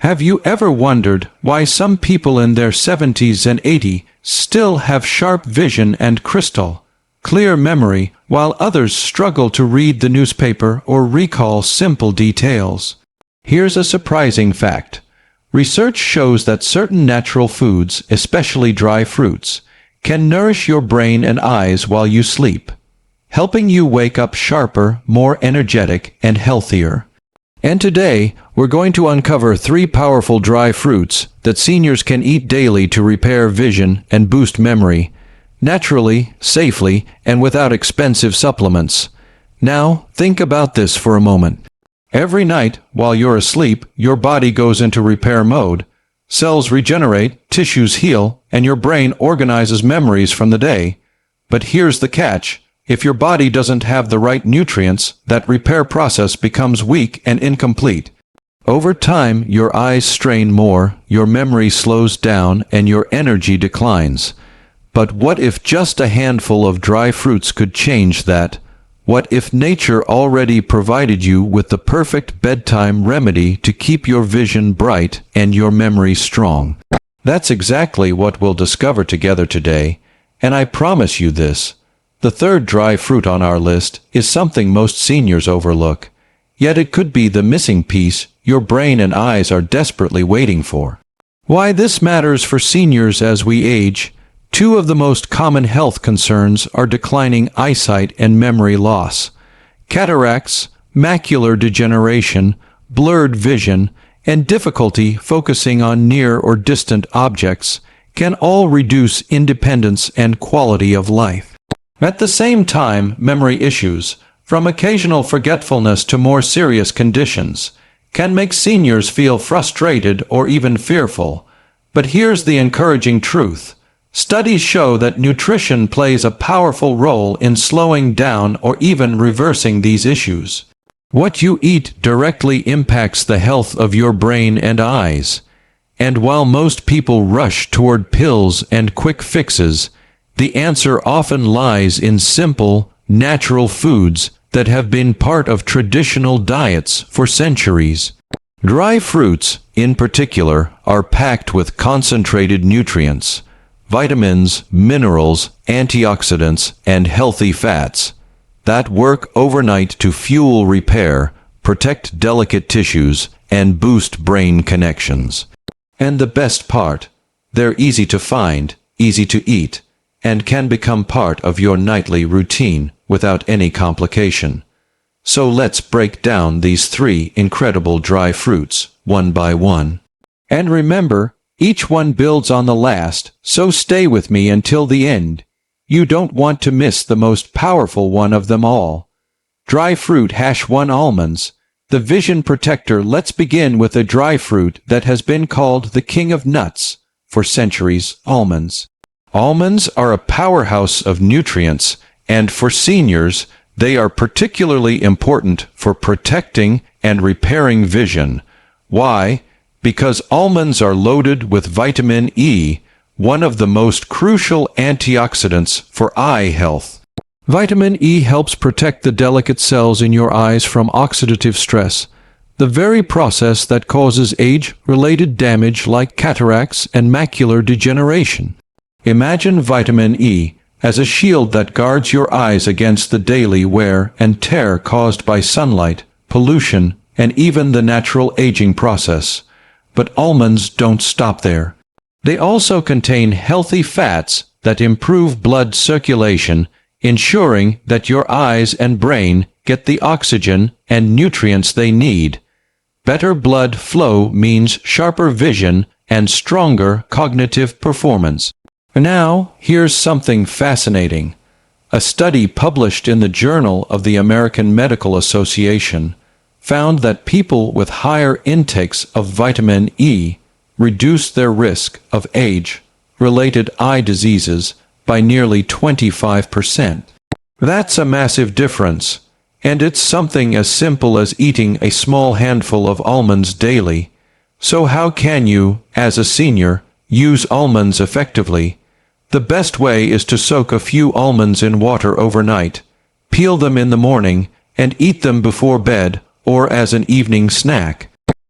Have you ever wondered why some people in their 70s and 80s still have sharp vision and crystal clear memory, while others struggle to read the newspaper or recall simple details? Here's a surprising fact. Research shows that certain natural foods, especially dry fruits, can nourish your brain and eyes while you sleep, helping you wake up sharper, more energetic, and healthier. And today, we're going to uncover 3 powerful dry fruits that seniors can eat daily to repair vision and boost memory, naturally, safely, and without expensive supplements. Now, think about this for a moment. Every night, while you're asleep, your body goes into repair mode. Cells regenerate, tissues heal, and your brain organizes memories from the day. But here's the catch. If your body doesn't have the right nutrients, that repair process becomes weak and incomplete. Over time, your eyes strain more, your memory slows down, and your energy declines. But what if just a handful of dry fruits could change that? What if nature already provided you with the perfect bedtime remedy to keep your vision bright and your memory strong? That's exactly what we'll discover together today, and I promise you this. The third dry fruit on our list is something most seniors overlook, yet it could be the missing piece your brain and eyes are desperately waiting for. Why this matters for seniors as we age: 2 of the most common health concerns are declining eyesight and memory loss. Cataracts, macular degeneration, blurred vision, and difficulty focusing on near or distant objects can all reduce independence and quality of life. At the same time, memory issues, from occasional forgetfulness to more serious conditions, can make seniors feel frustrated or even fearful. But here's the encouraging truth. Studies show that nutrition plays a powerful role in slowing down or even reversing these issues. What you eat directly impacts the health of your brain and eyes. And while most people rush toward pills and quick fixes, the answer often lies in simple, natural foods that have been part of traditional diets for centuries. Dry fruits, in particular, are packed with concentrated nutrients, vitamins, minerals, antioxidants, and healthy fats that work overnight to fuel repair, protect delicate tissues, and boost brain connections. And the best part, they're easy to find, easy to eat, and can become part of your nightly routine without any complication. So let's break down these 3 incredible dry fruits, one by one. And remember, each one builds on the last, so stay with me until the end. You don't want to miss the most powerful one of them all. Dry fruit #1 almonds. The vision protector. Let's begin with a dry fruit that has been called the king of nuts for centuries: almonds. Almonds are a powerhouse of nutrients, and for seniors, they are particularly important for protecting and repairing vision. Why? Because almonds are loaded with vitamin E, one of the most crucial antioxidants for eye health. Vitamin E helps protect the delicate cells in your eyes from oxidative stress, the very process that causes age-related damage like cataracts and macular degeneration. Imagine vitamin E as a shield that guards your eyes against the daily wear and tear caused by sunlight, pollution, and even the natural aging process. But almonds don't stop there. They also contain healthy fats that improve blood circulation, ensuring that your eyes and brain get the oxygen and nutrients they need. Better blood flow means sharper vision and stronger cognitive performance. Now, here's something fascinating. A study published in the Journal of the American Medical Association found that people with higher intakes of vitamin E reduced their risk of age-related eye diseases by nearly 25%. That's a massive difference, and it's something as simple as eating a small handful of almonds daily. So how can you, as a senior, use almonds effectively? The best way is to soak a few almonds in water overnight, peel them in the morning, and eat them before bed or as an evening snack.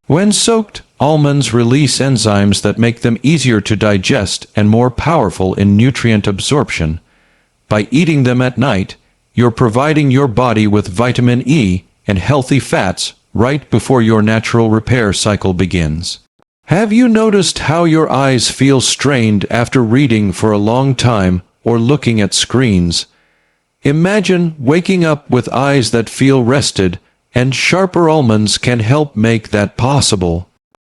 When soaked, Almonds release enzymes that make them easier to digest and more powerful in nutrient absorption. By eating them at night, you're providing your body with vitamin E and healthy fats right before your natural repair cycle begins. Have you noticed how your eyes feel strained after reading for a long time or looking at screens? Imagine waking up with eyes that feel rested, and sharper almonds can help make that possible.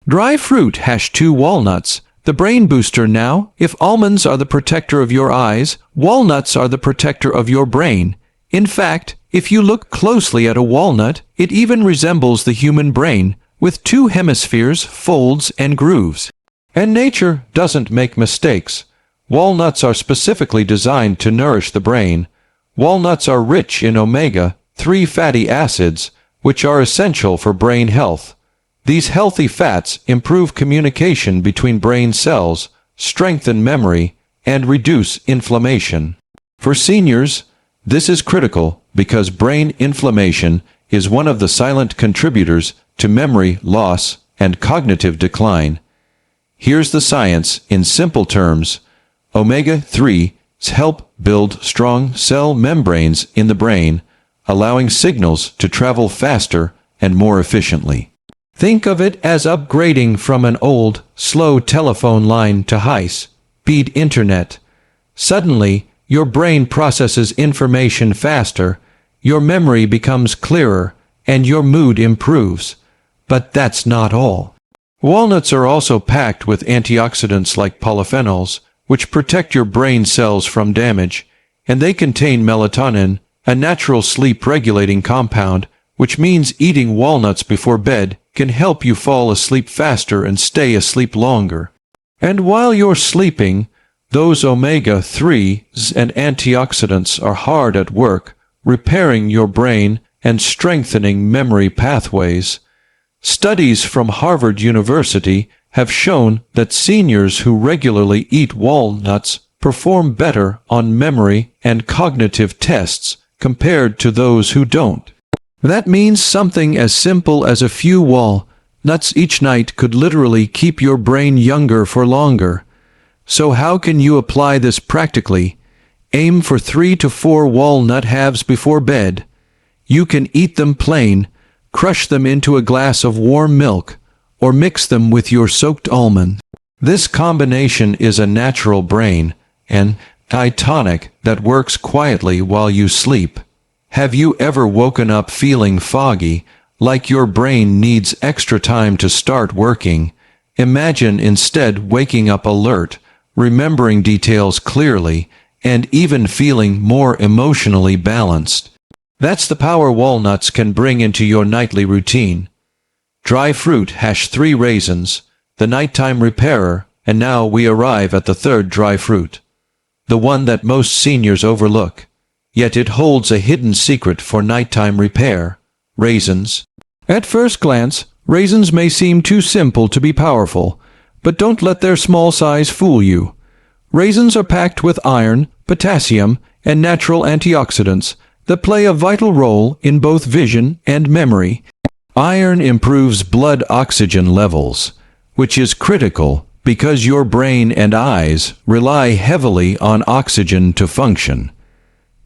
Dry fruit #2 walnuts, the brain booster now. If almonds are the protector of your eyes, walnuts are the protector of your brain. In fact, if you look closely at a walnut, it even resembles the human brain, with 2 hemispheres, folds, and grooves. And nature doesn't make mistakes. Walnuts are specifically designed to nourish the brain. Walnuts are rich in omega-3 fatty acids, which are essential for brain health. These healthy fats improve communication between brain cells, strengthen memory, and reduce inflammation. For seniors, this is critical because brain inflammation is one of the silent contributors to memory loss and cognitive decline. Here's the science in simple terms. Omega-3s help build strong cell membranes in the brain, allowing signals to travel faster and more efficiently. Think of it as upgrading from an old, slow telephone line to high-speed internet. Suddenly, your brain processes information faster, your memory becomes clearer, and your mood improves. But that's not all. Walnuts are also packed with antioxidants like polyphenols, which protect your brain cells from damage, and they contain melatonin, a natural sleep-regulating compound, which means eating walnuts before bed can help you fall asleep faster and stay asleep longer. And while you're sleeping, those omega-3s and antioxidants are hard at work, repairing your brain and strengthening memory pathways. Studies from Harvard University have shown that seniors who regularly eat walnuts perform better on memory and cognitive tests compared to those who don't. That means something as simple as a few walnuts each night could literally keep your brain younger for longer. So how can you apply this practically? Aim for 3 to 4 walnut halves before bed. You can eat them plain, crush them into a glass of warm milk, or mix them with your soaked almond. This combination is a natural brain and tonic that works quietly while you sleep. Have you ever woken up feeling foggy, like your brain needs extra time to start working? Imagine instead waking up alert, remembering details clearly, and even feeling more emotionally balanced. That's the power walnuts can bring into your nightly routine. Dry fruit #3 raisins, the nighttime repairer, and now we arrive at the third dry fruit. The one that most seniors overlook. Yet it holds a hidden secret for nighttime repair: raisins. At first glance, raisins may seem too simple to be powerful, but don't let their small size fool you. Raisins are packed with iron, potassium, and natural antioxidants that play a vital role in both vision and memory. Iron improves blood oxygen levels, which is critical because your brain and eyes rely heavily on oxygen to function.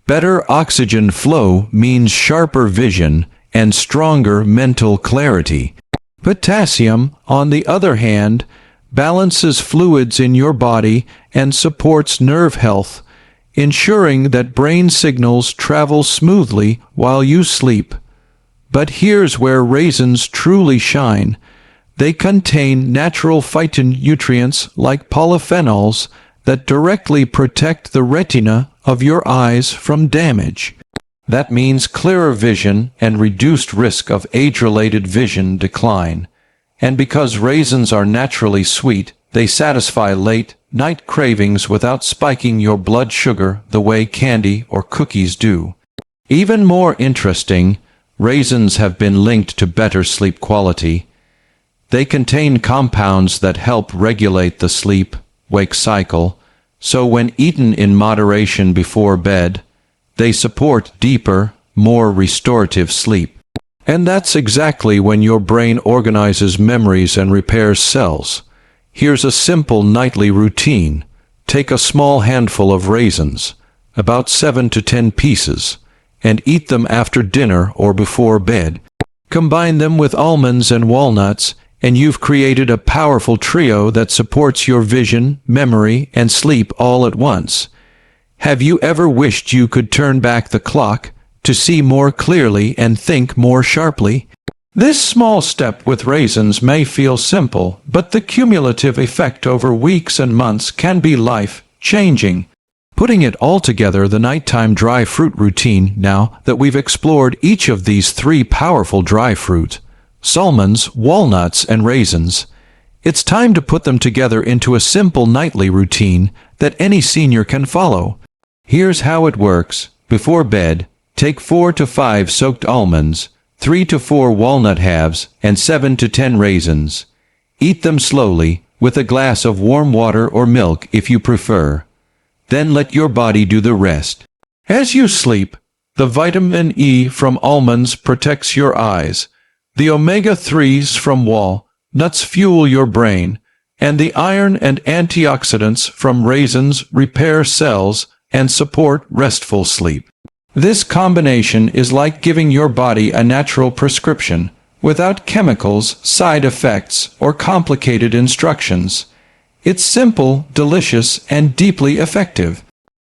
Better oxygen flow means sharper vision and stronger mental clarity. Potassium, on the other hand, balances fluids in your body and supports nerve health, ensuring that brain signals travel smoothly while you sleep. But here's where raisins truly shine. They contain natural phytonutrients like polyphenols that directly protect the retina of your eyes from damage. That means clearer vision and reduced risk of age-related vision decline. And because raisins are naturally sweet, they satisfy late-night cravings without spiking your blood sugar the way candy or cookies do. Even more interesting, raisins have been linked to better sleep quality. They contain compounds that help regulate the sleep-wake cycle, so when eaten in moderation before bed, they support deeper, more restorative sleep. And that's exactly when your brain organizes memories and repairs cells. Here's a simple nightly routine. Take a small handful of raisins, about 7 to 10 pieces, and eat them after dinner or before bed. Combine them with almonds and walnuts, and you've created a powerful trio that supports your vision, memory, and sleep all at once. Have you ever wished you could turn back the clock to see more clearly and think more sharply? This small step with raisins may feel simple, but the cumulative effect over weeks and months can be life-changing. Putting it all together, the nighttime dry fruit routine. Now that we've explored each of these three powerful dry fruit, almonds, walnuts, and raisins, it's time to put them together into a simple nightly routine that any senior can follow. Here's how it works. Before bed, take 4 to 5 soaked almonds, 3 to 4 walnut halves, and 7 to 10 raisins. Eat them slowly, with a glass of warm water or milk if you prefer. Then let your body do the rest. As you sleep, the vitamin E from almonds protects your eyes, the omega-3s from walnuts fuel your brain, and the iron and antioxidants from raisins repair cells and support restful sleep. This combination is like giving your body a natural prescription, without chemicals, side effects, or complicated instructions. It's simple, delicious, and deeply effective.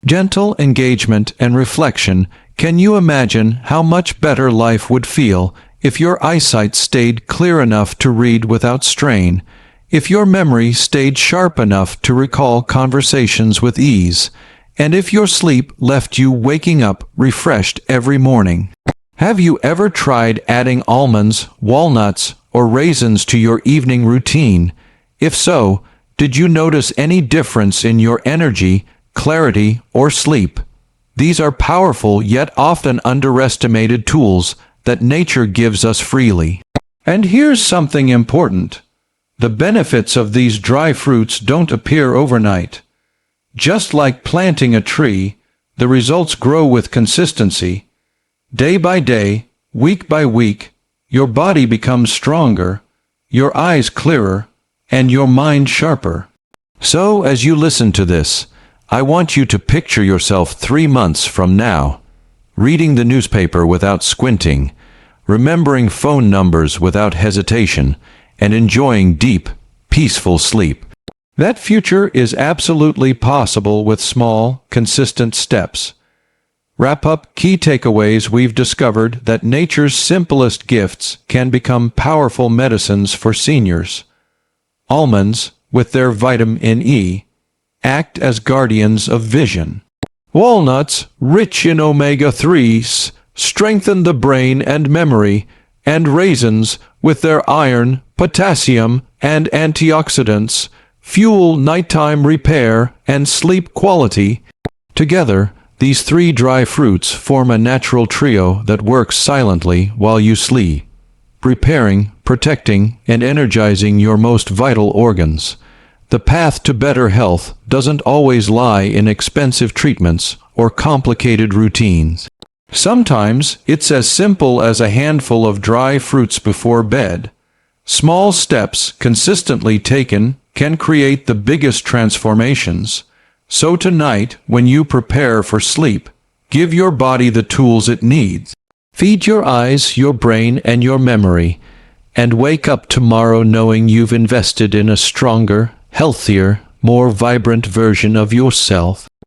Gentle engagement and reflection. Can you imagine how much better life would feel if your eyesight stayed clear enough to read without strain, if your memory stayed sharp enough to recall conversations with ease, and if your sleep left you waking up refreshed every morning? Have you ever tried adding almonds, walnuts, or raisins to your evening routine? If so, did you notice any difference in your energy, clarity, or sleep? These are powerful yet often underestimated tools that nature gives us freely. And here's something important. The benefits of these dry fruits don't appear overnight. Just like planting a tree, the results grow with consistency. Day by day, week by week, your body becomes stronger, your eyes clearer, and your mind sharper. So, as you listen to this, I want you to picture yourself 3 months from now, reading the newspaper without squinting, remembering phone numbers without hesitation, and enjoying deep, peaceful sleep. That future is absolutely possible with small, consistent steps. Wrap up key takeaways. We've discovered that nature's simplest gifts can become powerful medicines for seniors. Almonds, with their vitamin E, act as guardians of vision. Walnuts, rich in omega-3s, strengthen the brain and memory, and raisins, with their iron, potassium, and antioxidants, fuel nighttime repair and sleep quality. Together, these three dry fruits form a natural trio that works silently while you sleep, repairing, protecting, and energizing your most vital organs. The path to better health doesn't always lie in expensive treatments or complicated routines. Sometimes it's as simple as a handful of dry fruits before bed. Small steps consistently taken can create the biggest transformations. So tonight, when you prepare for sleep, give your body the tools it needs. Feed your eyes, your brain, and your memory, and wake up tomorrow knowing you've invested in a stronger, healthier, more vibrant version of yourself.